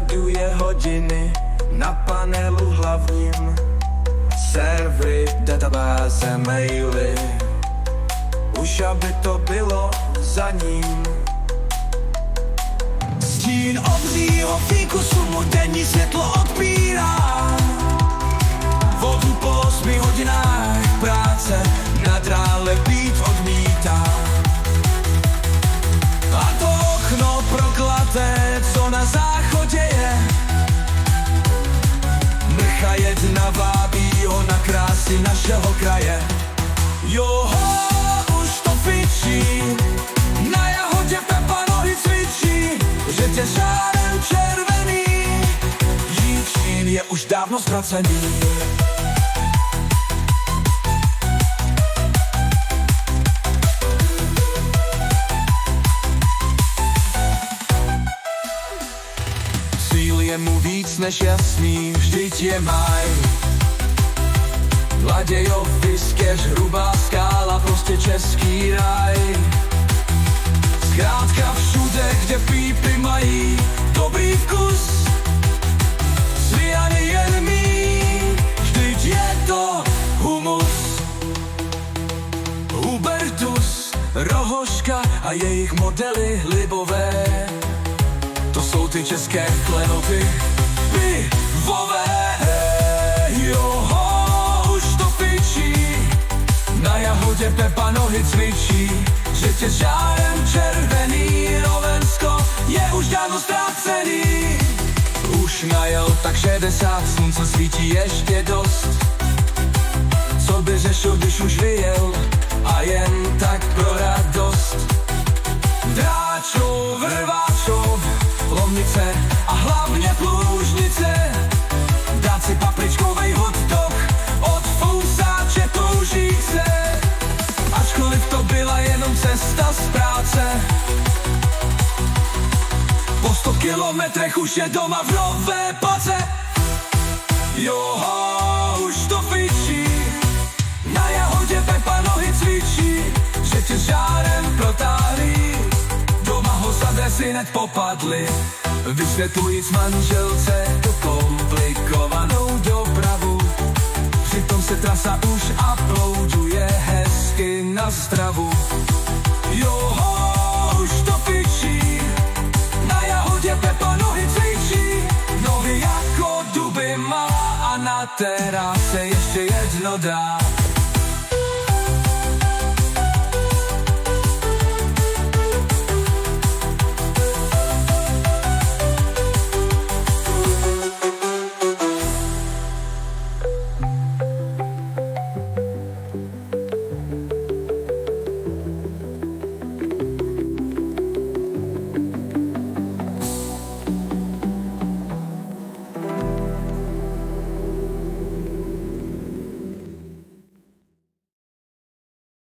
sleduje hodiny na panelu hlavním. Servery, databáze, maily, už aby to bylo za ním. Stín obřího fíkusu mu denní světlo odpírá. Vodu po 8 hodinách práce nad rále být odmítá. A to okno proklaté, co na záchodě je, mrcha jedna vábí ho na krásy našeho kraje. Joho, už to fičí, na jahodě Pepa nohy cvičí, že žárem červený, Jičín je už dávno ztracený. Cíl je mu víc než jasný, vždyť je maj. Ladějovi skeř, hrubá skála, prostě český raj. Zkrátka všude, kde pípy mají dobrý vkus, svíjany jen mý, vždyť je to humus. Hubertus, Rohoška a jejich modely libové, to jsou ty české klenoty pivové. Joho, už to fičí, na jahodě Pepa nohy cvičí, že tě žárem červený, Rovensko je už dávno ztracený. Už najel tak 60, slunce svítí ještě dost, co by řešil, když už vyjel, a jen tak pro radost. Dráčov, Rváčov, Lomnice a hlavně Plužnice, dát si papričkovej hotdog od fousáče Toužíce. Ačkoliv to byla jenom cesta z práce, po 100 kilometrech už je doma v Nové Pace. Joho, už to fičí, na jahodě Pepa nohy cvičí, že tě žárem protáhlí, doma ho z adresy hned popadli. Vysvětlujíc manželce tu komplikovanou dopravu, přitom se trasa už uploaduje hezky na stravu. Joho, už to fičí, na jahodě Pepa nohy cvičí, nohy jako duby má a na teráse ještě jedno dá.